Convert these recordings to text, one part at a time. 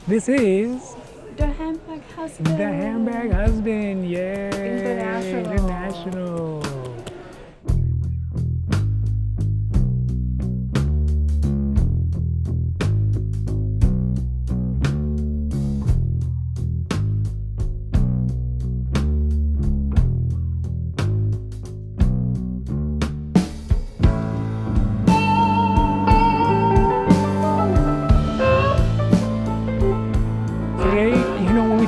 This is The Handbag Husband. the Handbag Husband. Yay! International. International.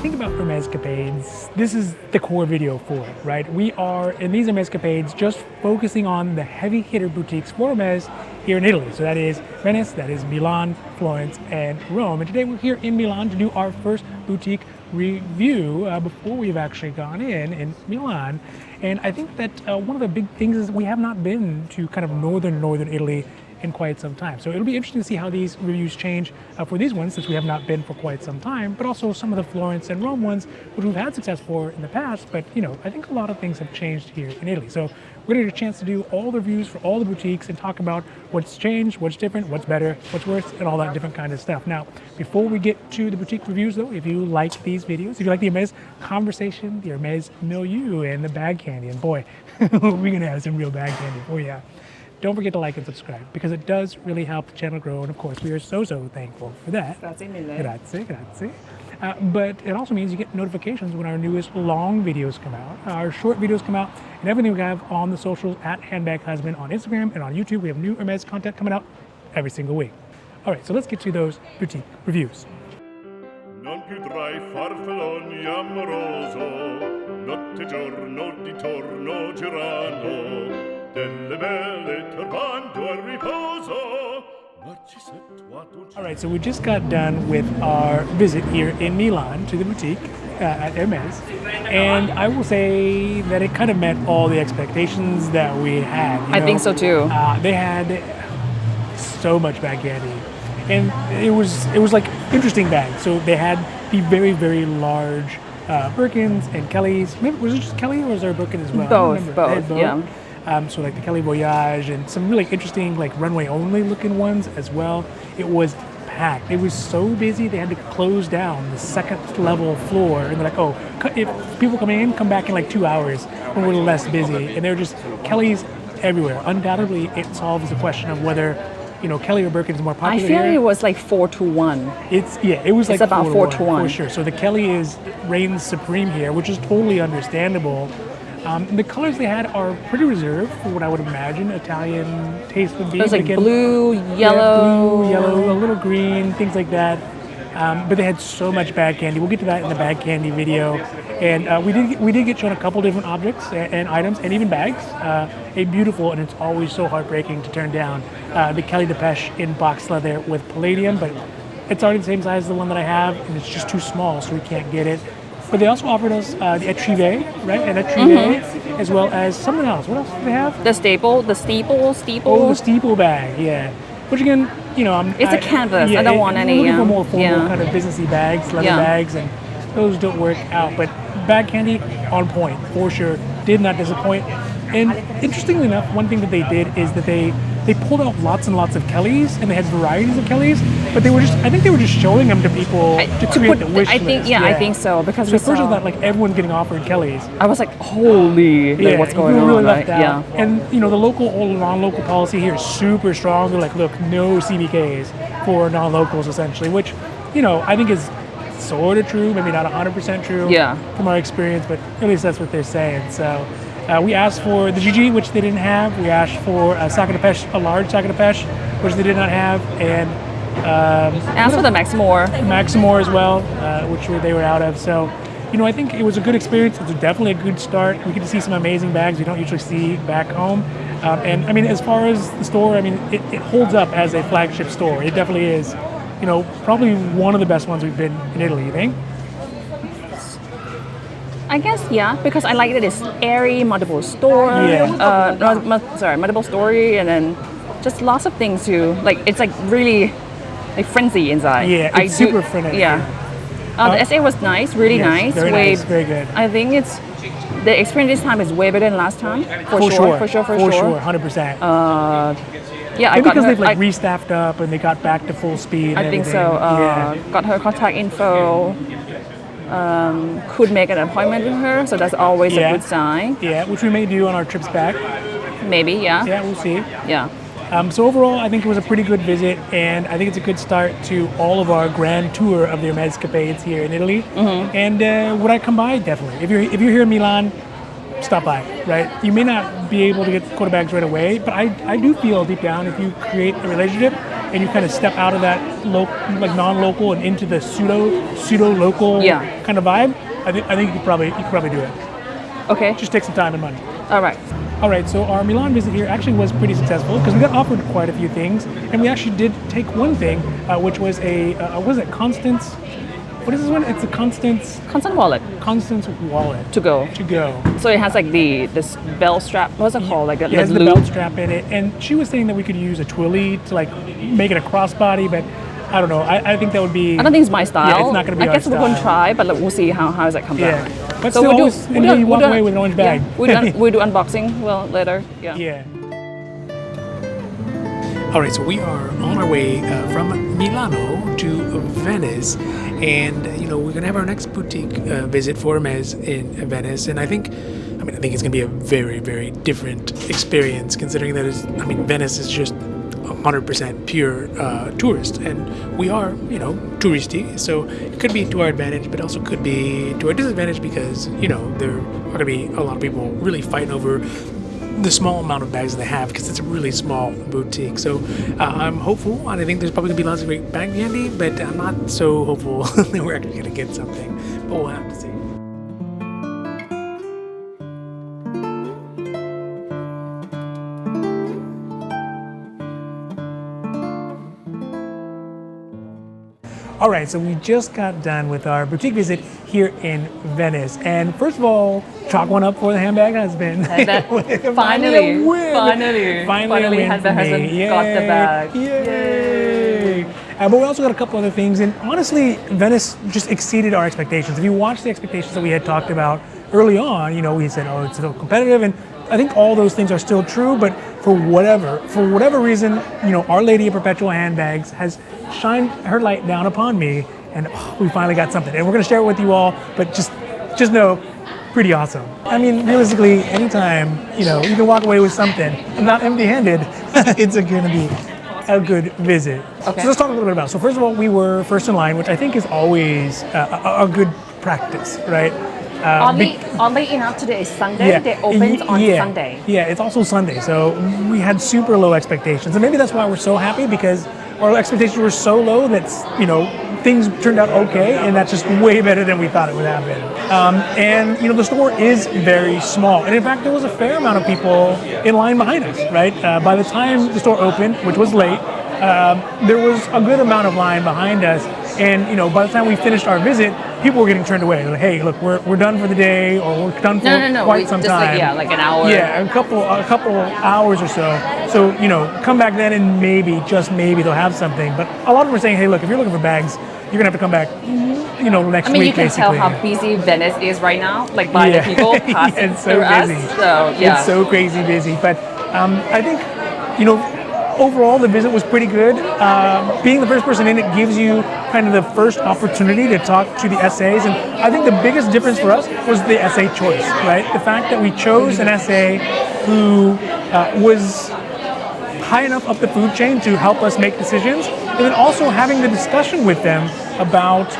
Think about Hermèscapades, this is the core video for it, right? We are, in these Hermèscapades, just focusing on the heavy hitter boutiques for Hermès here in Italy. So that is Venice, that is Milan, Florence, and Rome. And today we're here in Milan to do our first boutique review before we've actually gone in Milan. And I think that one of the big things is we have not been to kind of northern Italy in quite some time. So it'll be interesting to see how these reviews change for these ones, since we have not been for quite some time, but also some of the Florence and Rome ones, which we've had success for in the past. But you know, I think a lot of things have changed here in Italy. So we're gonna get a chance to do all the reviews for all the boutiques and talk about what's changed, what's different, what's better, what's worse, and all that different kind of stuff. Now, before we get to the boutique reviews though, if you like these videos, if you like the Hermès conversation, the Hermès milieu, and the bag candy, and boy, we're gonna have some real bag candy for you. Don't forget to like and subscribe, because it does really help the channel grow, and of course we are so thankful for that. Grazie mille. Grazie. But it also means you get notifications when our newest long videos come out, our short videos come out, and everything we have on the socials at Handbag Husband on Instagram and on YouTube. We have new Hermès content coming out every single week. All right, so let's get to those boutique reviews. Non più tra I farfalloni amoroso, notte giorno di torno girano, delle belle turbando al riposo. All right, so we just got done with our visit here in Milan to the boutique at Hermès, and I will say that it kind of met all the expectations that we had. I think so too. They had so much bag candy, and it was like interesting bags. So they had the very large Birkins and Kellys. Maybe was it just Kelly, or was there a Birkin as well? Both, yeah. So like the Kelly Voyage and some really interesting like runway only looking ones as well. It was packed. It was so busy they had to close down the second level floor, and they're like, oh, if people come in, come back in like 2 hours when we're less busy. And they're just Kellys everywhere. Undoubtedly, it solves the question of whether, you know, Kelly or Birkin is more popular. I feel here. it was like 4-1. It was like about 4-1 for sure. So the Kelly reigns supreme here, which is totally understandable. The colors they had are pretty reserved for what I would imagine Italian taste would be. It was like again, blue, yellow. Yeah, blue, yellow, a little green, things like that. But they had so much bag candy. We'll get to that in the bag candy video. And we did get shown a couple different objects and items, and even bags. A beautiful, and it's always so heartbreaking to turn down, the Kelly Depeche in box leather with palladium, but it's already the same size as the one that I have, and it's just too small, so we can't get it. But they also offered us the Etrive, right? An Etrive, as well as something else. What else did they have? The steeple. Oh, the steeple bag, yeah. Which again, you know, it's a canvas. Yeah, I don't want any. I'm looking for more formal kind of businessy bags, leather bags, and those don't work out. But bag candy on point for sure. Did not disappoint. And interestingly enough, one thing that they did is that they pulled out lots and lots of Kellys, and they had varieties of Kellys, but I think they were just showing them to people to create the wish list. I think so, because so at first I thought like everyone's getting offered Kellys. I was like, holy, like, what's going on? Really right? Yeah. And you know, the local or non-local policy here is super strong. They're like, look, no CBKs for non-locals essentially, which, you know, I think is sort of true, maybe not 100% true from our experience, but at least that's what they're saying. So we asked for the GG, which they didn't have. We asked for a large sac de pêche, which they did not have, and asked for the Maximore as well, which they were out of. So, you know, I think it was a good experience. It was definitely a good start. We get to see some amazing bags we don't usually see back home. And I mean, as far as the store, I mean, it holds up as a flagship store. It definitely is, you know, probably one of the best ones we've been in Italy, you think? I guess, yeah, because I like that it's airy, multiple store. Multiple story, and then just lots of things to, like, it's like really like frenzy inside. Yeah, it's super frenetic. Yeah. The SA was nice, really nice. Very nice, very good. I think it's the experience this time is way better than last time. For For sure. 100%. Yeah, I Maybe got because her, they've like restaffed up and they got back to full speed. I and think so. everything. Got her contact info. Could make an appointment with her, so that's always a good sign. Yeah, which we may do on our trips back. Maybe, yeah. Yeah, we'll see. Yeah. So overall, I think it was a pretty good visit, and I think it's a good start to all of our grand tour of the Hermèscapades here in Italy. Mm-hmm. And would I come by? Definitely. If you're here in Milan, stop by. Right? You may not be able to get quarter bags right away, but I do feel deep down if you create a relationship and you kind of step out of that non-local and into the pseudo-local kind of vibe, I think you could probably do it. Okay. Just take some time and money. All right. All right, so our Milan visit here actually was pretty successful because we got offered quite a few things, and we actually did take one thing, which was Constance? What is this one? It's a Constance wallet wallet. to go. So it has like this belt strap. What's it called? Like it has the belt strap in it, and she was saying that we could use a twilly to like make it a crossbody, but I don't know. I think that would be. I don't think it's my style. Yeah, it's not going to be I guess we're going to try, but we'll see how does it come out. But so still, you walk away with an orange bag. Yeah, we do unboxing later. Yeah. All right, so we are on our way from Milano to Venice, and we're gonna have our next boutique visit for Hermes in Venice, and I think it's gonna be a very, very different experience considering that Venice is just 100% pure tourist, and we are touristy, so it could be to our advantage, but also could be to our disadvantage because there are gonna be a lot of people really fighting over the small amount of bags they have because it's a really small boutique. So I'm hopeful, and I think there's probably gonna be lots of great bag candy, but I'm not so hopeful that we're actually gonna get something, but we'll have to see. All right, so we just got done with our boutique visit here in Venice. And first of all, chalk one up for the Handbag Husband. Finally, Handbag Husband got the bag. Yay! But we also got a couple other things. And honestly, Venice just exceeded our expectations. If you watch the expectations that we had talked about early on, we said, oh, it's so competitive. And I think all those things are still true, but for whatever reason, Our Lady of Perpetual Handbags has shined her light down upon me, and we finally got something. And we're going to share it with you all, but just know, pretty awesome. Realistically, anytime, you can walk away with something and not empty-handed, it's going to be a good visit. Okay. So let's talk a little bit about it. So first of all, we were first in line, which I think is always a good practice, right? Oddly enough, today is Sunday. They opened on Sunday. Yeah, it's also Sunday, so we had super low expectations, and maybe that's why we're so happy because our expectations were so low that things turned out okay, and that's just way better than we thought it would happen. And the store is very small, and in fact, there was a fair amount of people in line behind us. Right, by the time the store opened, which was late, there was a good amount of line behind us. And by the time we finished our visit, people were getting turned away. Like, hey, look, we're done for the day, or we're done for quite some time. Like an hour. Yeah, a couple hours or so. So come back then, and just maybe they'll have something. But a lot of them were saying, hey, look, if you're looking for bags, you're gonna have to come back, next week. You can tell how busy Venice is right now, like by the people passing it's so through busy. us. So yeah, it's so crazy busy. But I think overall, the visit was pretty good. Being the first person in it gives you kind of the first opportunity to talk to the SAs, and I think the biggest difference for us was the SA choice, right? The fact that we chose an SA who was high enough up the food chain to help us make decisions, and then also having the discussion with them about,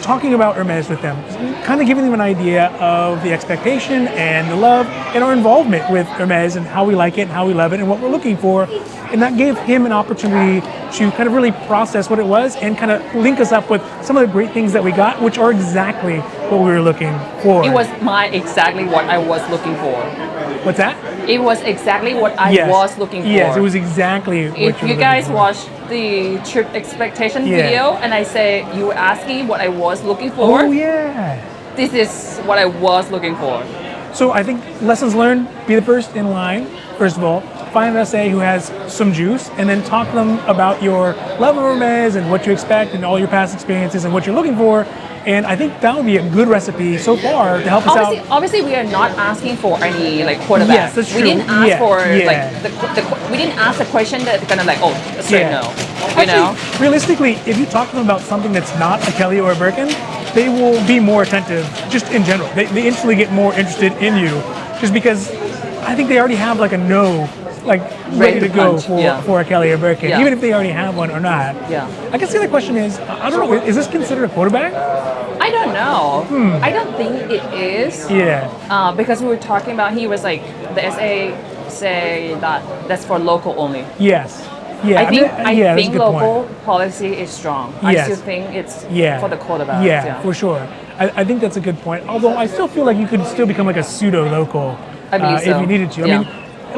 talking about Hermes with them, kind of giving them an idea of the expectation and the love and our involvement with Hermes and how we like it and how we love it and what we're looking for. And that gave him an opportunity to kind of really process what it was and kind of link us up with some of the great things that we got, which are exactly what we were looking for. it was exactly what I was looking for. What's that? It was exactly what I was looking for. Yes, it was exactly what If you guys watched the trip expectation video and I say you were asking what I was looking for, oh yeah, this is what I was looking for. So I think lessons learned: be the first in line. First of all, find an SA who has some juice, and then talk to them about your level of Hermes and what you expect and all your past experiences and what you're looking for. And I think that would be a good recipe so far to help us out. Obviously, we are not asking for any like quarterback. Yes, that's true. We didn't ask for yeah. like we didn't ask the question that's gonna like straight no. You know. Realistically, if you talk to them about something that's not a Kelly or a Birkin, they will be more attentive. Just in general, they instantly get more interested in you, just because I think they already have like a no. Like ready to go for a Kelly or Birkin, even if they already have one or not. Yeah. I guess the other question is, I don't know, is this considered a quarterback? I don't know. I don't think it is. Yeah. Because we were talking about, he was like, the SA say that's for local only. Yes. Yeah. I think local policy is strong. Yes. I still think it's for the quarterbacks. Yeah, for sure. I think that's a good point. Although I still feel like you could still become like a pseudo-local if you needed to. I mean,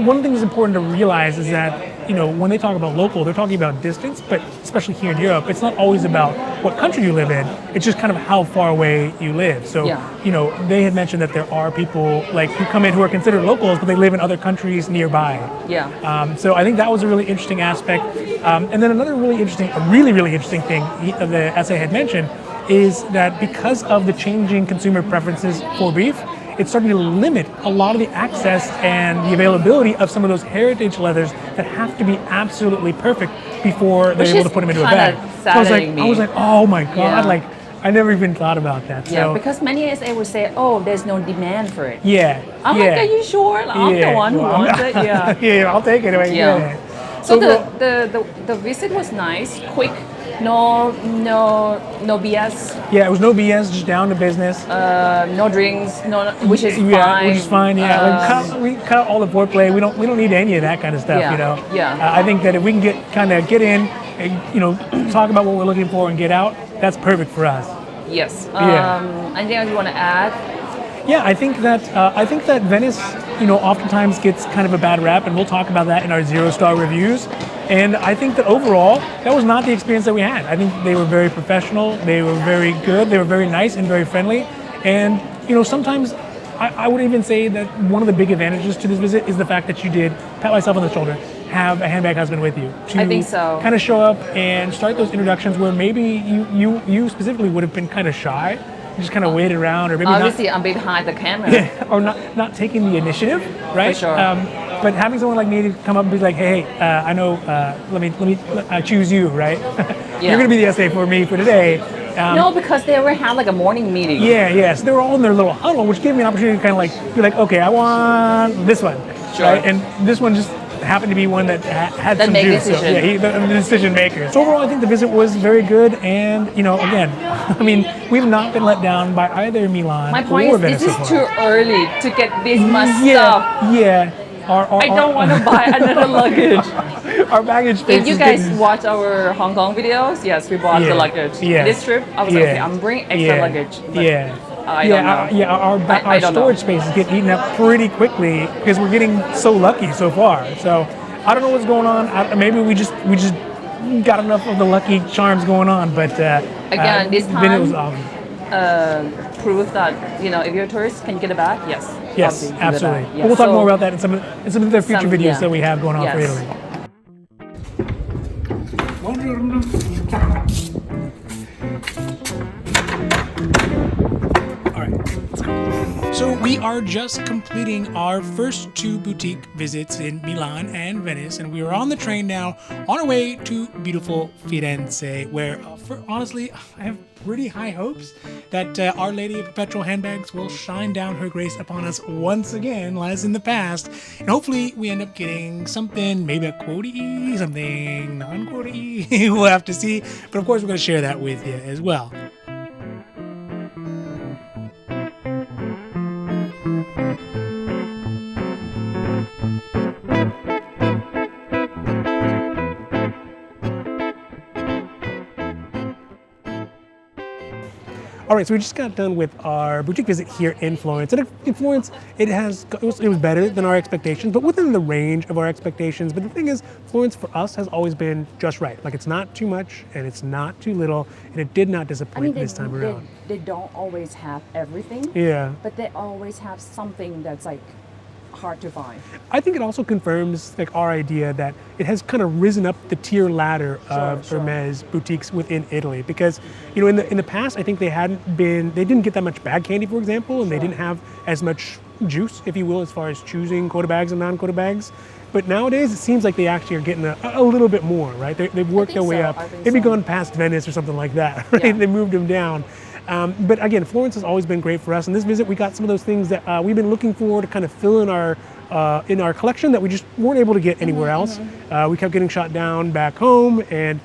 one thing that's important to realize is that, when they talk about local, they're talking about distance, but especially here in Europe, it's not always about what country you live in. It's just kind of how far away you live. So, they had mentioned that there are people like who come in who are considered locals, but they live in other countries nearby. Yeah. So I think that was a really interesting aspect. And then another really interesting thing the essay had mentioned is that because of the changing consumer preferences for beef, it's starting to limit a lot of the access and the availability of some of those heritage leathers that have to be absolutely perfect before they're able to put them into a bag. So I was like, oh my God, like I never even thought about that. Yeah, because many SA would say, oh, there's no demand for it. Yeah. I'm like, are you sure? I'm the one who wants it. Yeah. Yeah, I'll take it. So the visit was nice, quick. No BS. Yeah, it was no BS, just down to business. No drinks, which is fine. Yeah, which is fine. Yeah, we cut out all the foreplay. We don't need any of that kind of stuff. Yeah. I think that if we can get in, and, talk about what we're looking for and get out, that's perfect for us. Yes. Anything else you want to add? Yeah, I think that Venice, oftentimes gets kind of a bad rap, and we'll talk about that in our 0-star reviews. And I think that overall, that was not the experience that we had. I think they were very professional, they were very good, they were very nice and very friendly. And, sometimes I would even say that one of the big advantages to this visit is the fact that you did pat myself on the shoulder, have a handbag husband with you. I think so. Kind of show up and start those introductions where maybe you specifically would have been kind of shy. You just kind of waited around, or maybe obviously I'm behind the camera. Yeah, or not taking the initiative, right? For sure. But having someone like me to come up and be like, hey, I know, let me choose you, right? You're gonna be the SA for me for today. No, because they already had like a morning meeting. Yeah. So they were all in their little huddle, which gave me an opportunity to kind of like be like, okay, I want this one, right? And this one just happened to be one that had some juice. So, the decision maker. So overall, I think the visit was very good, and again, I mean, we've not been let down by either Milan My point or is, Venice. this is too early to get this much stuff. Yeah. I don't want to buy another luggage. Our baggage space. If you guys watch our Hong Kong videos, yes, we bought the luggage. Yeah. This trip, I was like, okay, I'm bringing extra luggage. I don't know. Our storage space is getting eaten up pretty quickly because we're getting so lucky so far. So I don't know what's going on. Maybe we just got enough of the lucky charms going on. But again, this time it was awesome. Proof that if you're a tourist, can you get it back? Yes, absolutely. Yes. We'll talk more about that in some of the future videos that we have going on for Italy. All right, let's go. So we are just completing our first 2 boutique visits in Milan and Venice, and we are on the train now on our way to beautiful Firenze, where honestly, I have pretty high hopes that Our Lady of Perpetual Handbags will shine down her grace upon us once again, as in the past, and hopefully we end up getting something, maybe a quota E, something non-quota E. We'll have to see, but of course we're going to share that with you as well. All right, so we just got done with our boutique visit here in Florence. And in Florence, it was better than our expectations, but within the range of our expectations. But the thing is, Florence for us has always been just right. Like, it's not too much and it's not too little, and it did not disappoint this time around. They don't always have everything. Yeah. But they always have something that's like hard to find. I think it also confirms like our idea that it has kind of risen up the tier ladder of Hermes boutiques within Italy, because in the past I think they didn't get that much bag candy, for example, and they didn't have as much juice, if you will, as far as choosing quota bags and non-quota bags. But nowadays it seems like they actually are getting a little bit more, right? They've worked their way up. Maybe gone past Venice or something like that, right? Yeah. They moved them down. But again, Florence has always been great for us. And this visit, we got some of those things that we've been looking for to kind of fill in our collection that we just weren't able to get anywhere else. We kept getting shot down back home, and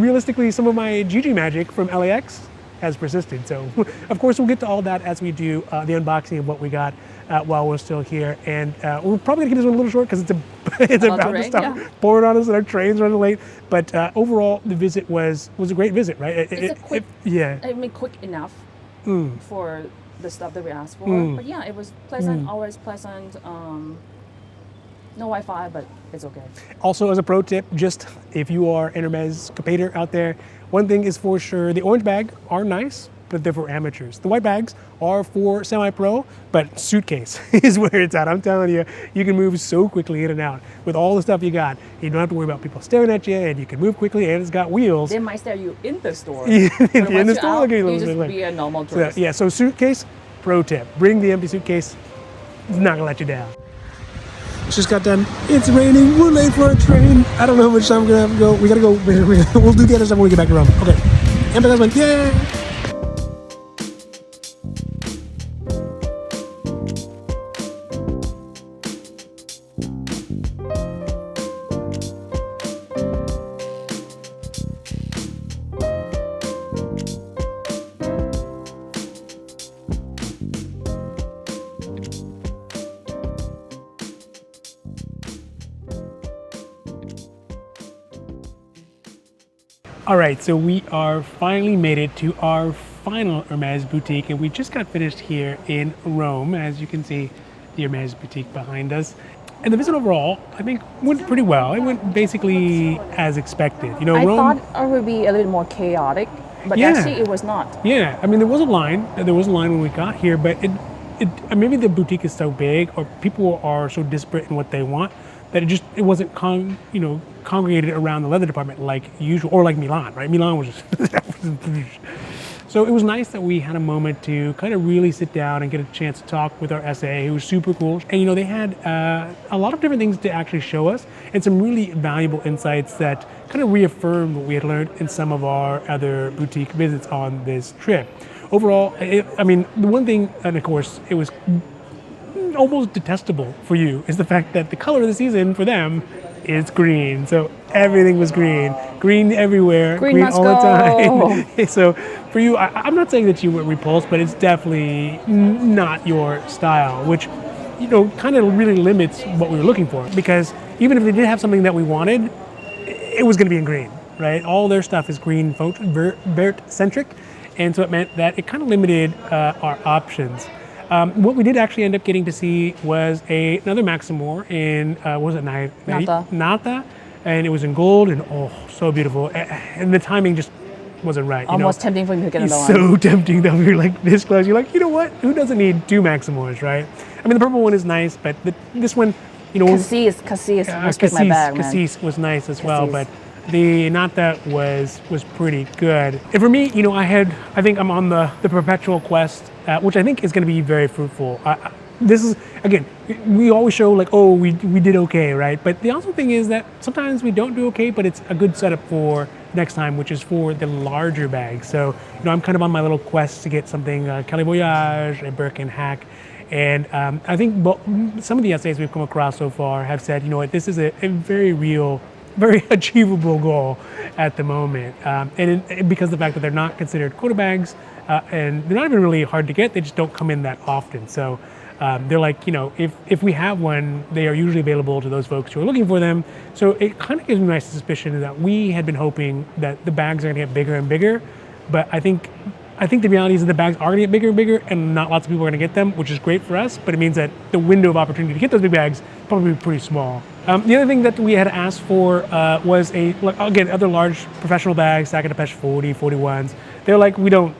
realistically, some of my GG magic from LAX has persisted. So, of course, we'll get to all that as we do the unboxing of what we got while we're still here. And we're probably gonna keep this one a little short because it's about to start pouring on us and our train's running late. But overall, the visit was a great visit, right? I mean, quick enough for the stuff that we asked for. But yeah, it was pleasant, always pleasant. No Wi-Fi, but it's okay. Also, as a pro tip, just if you are an Hermèscapader out there, one thing is for sure, the orange bag are nice, but they're for amateurs. The white bags are for semi-pro, but suitcase is where it's at. I'm telling you, you can move so quickly in and out. With all the stuff you got, you don't have to worry about people staring at you, and you can move quickly, and it's got wheels. They might stare you in the store. in the store, out, you just be a normal tourist. So suitcase, pro tip. Bring the empty suitcase. It's not gonna let you down. Just got done. It's raining. We're late for our train. I don't know how much time we're gonna have to go. We gotta go. We'll do the other stuff when we get back to Rome. Okay. Handbag Husband. Yay! All right, so we are finally made it to our final Hermes boutique, and we just got finished here in Rome. As you can see, the Hermes boutique behind us. And the visit overall, I think, went pretty well. It went basically as expected. I Rome, thought it would be a little more chaotic, but actually it was not. Yeah, I mean, there was a line. There was a line when we got here, but maybe the boutique is so big, or people are so disparate in what they want, that it wasn't congregated around the leather department like usual, or like Milan, right? Milan was just so it was nice that we had a moment to kind of really sit down and get a chance to talk with our SA, who was super cool. And they had a lot of different things to actually show us, and some really valuable insights that kind of reaffirmed what we had learned in some of our other boutique visits on this trip. Overall, the one thing, and of course, it was almost detestable for you, is the fact that the color of the season for them is green. So everything was green everywhere, green all the time. So for you, I'm not saying that you were repulsed, but it's definitely not your style, which kind of really limits what we were looking for. Because even if they did have something that we wanted, it was going to be in green, right? All their stuff is green, vert centric, and so it meant that it kind of limited our options. What we did actually end up getting to see was another Maximore in, Nata, and it was in gold, and so beautiful. And the timing just wasn't right. Almost tempting for me to get another one. So tempting that we were like this close. You're like, you know what? Who doesn't need two Maximores, right? I mean, the purple one is nice, but this one, Cassis respect my bag, man. Cassis was nice as well, but the Nata was pretty good. And for me, I think I'm on the perpetual quest, which I think is going to be very fruitful. This is, again, we always show like, we did okay, right? But the awesome thing is that sometimes we don't do okay, but it's a good setup for next time, which is for the larger bags. So, I'm kind of on my little quest to get something, Kelly Voyage, a Birkin hack. And I think some of the essays we've come across so far have said, this is a very real, very achievable goal at the moment. Because of the fact that they're not considered quota bags, and they're not even really hard to get, they just don't come in that often. So they're like, if we have one, they are usually available to those folks who are looking for them. So it kind of gives me my suspicion that we had been hoping that the bags are gonna get bigger and bigger, but I think the reality is that the bags are gonna get bigger and bigger, and not lots of people are gonna get them, which is great for us, but it means that the window of opportunity to get those big bags is probably pretty small. The other thing that we had asked for was other large professional bags, Sac de Pêche 40, 41s. They're like, we don't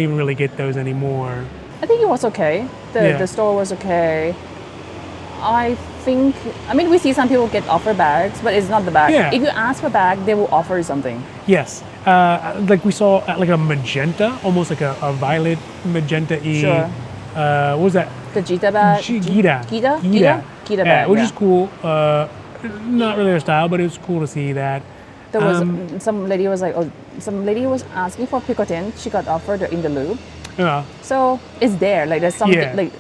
even really get those anymore. I think it was okay. The store was okay. I think, I mean, we see some people get offer bags, but it's not the bag. Yeah. If you ask for bag, they will offer you something. Yes. Like we saw like a magenta, almost like a violet magenta-y. Sure. What was that? The Gita bag. Gita bag, which is cool. Not really our style, but it was cool to see that. There was some lady was like, some lady was asking for picotin. She got offered in the loop. Yeah. So it's there. Like there's something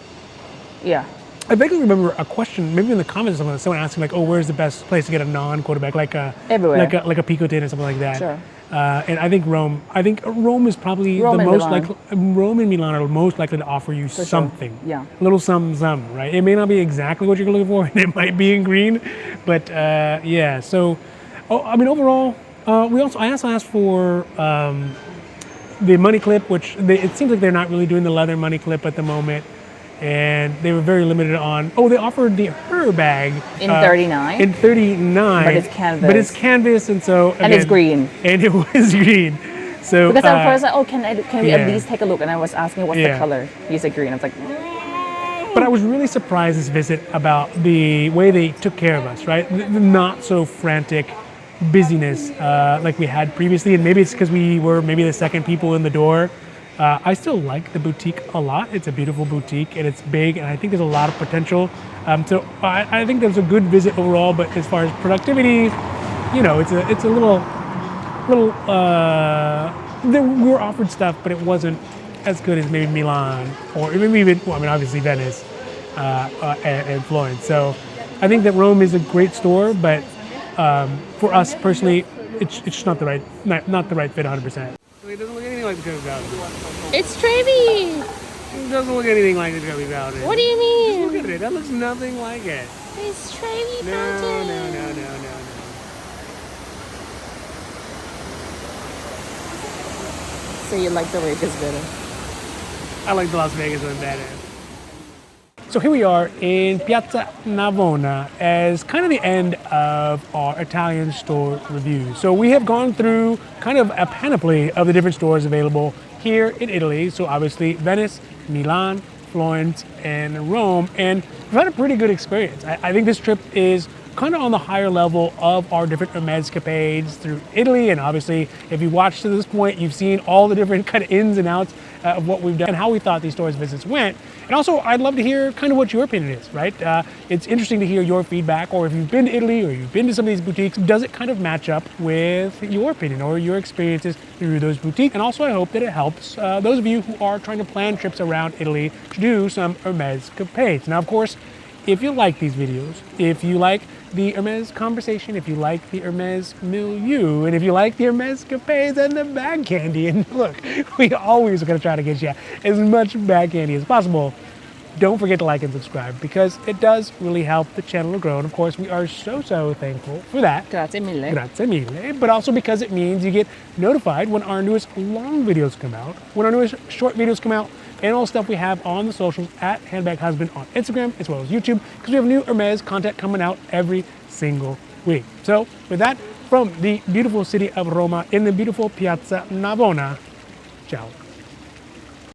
I vaguely remember a question, maybe in the comments, someone asking like, "Oh, where's the best place to get a non-quarterback, like a everywhere, like a picotin or something like that?" Sure. And I think Rome is probably the most likely. Rome and Milan are most likely to offer you something. Sure. Yeah. A little some, right? It may not be exactly what you're looking for, and it might be in green, but yeah. So, I mean, overall, I also asked for the money clip, which it seems like they're not really doing the leather money clip at the moment. And they were very limited on. Oh, they offered the Hermès bag in 39. In 39, but it's canvas. But it's canvas, and so again, and it's green. And it was green. So because at first, like, can we at least take a look? And I was asking, what's the color? He said green. I was like. But I was really surprised this visit about the way they took care of us. Right, the not so frantic busyness like we had previously, and maybe it's because we were maybe the second people in the door. I still like the boutique a lot. It's a beautiful boutique and it's big, and I think there's a lot of potential. So I think there's a good visit overall. But as far as productivity, you know, it's a little. We were offered stuff, but it wasn't as good as maybe Milan or maybe even. Well, I mean, obviously Venice and Florence. So I think that Rome is a great store, but for us personally, it's just not the right fit 100%. It doesn't look anything like the Kirby Mountain. It's Trevi! It doesn't look anything like the Kirby Mountain. What do you mean? Just look at it. That looks nothing like it. It's Trevi No. So you like the Vegas better? I like the Las Vegas one better. So here we are in Piazza Navona as kind of the end of our Italian store review. So we have gone through kind of a panoply of the different stores available here in Italy. So obviously Venice, Milan, Florence, and Rome. And we've had a pretty good experience. I think this trip is kind of on the higher level of our different Hermèscapades through Italy. And obviously, if you watched to this point, you've seen all the different kind of ins and outs of what we've done and how we thought these stores visits went. And also, I'd love to hear kind of what your opinion is, right? It's interesting to hear your feedback, or if you've been to Italy or you've been to some of these boutiques, does it kind of match up with your opinion or your experiences through those boutiques? And also, I hope that it helps those of you who are trying to plan trips around Italy to do some Hermèscapades. Now, of course, if you like these videos, if you like the Hermès conversation, if you like the Hermès milieu, and if you like the Hermèscapades and the bag candy, and look, we always are going to try to get you as much bag candy as possible, don't forget to like and subscribe because it does really help the channel to grow. And of course, we are so thankful for that. Grazie mille. Grazie mille. But also because it means you get notified when our newest long videos come out, when our newest short videos come out, and all stuff we have on the socials at Handbag Husband on Instagram as well as YouTube, because we have new Hermès content coming out every single week. So with that, from the beautiful city of Roma in the beautiful Piazza Navona, ciao.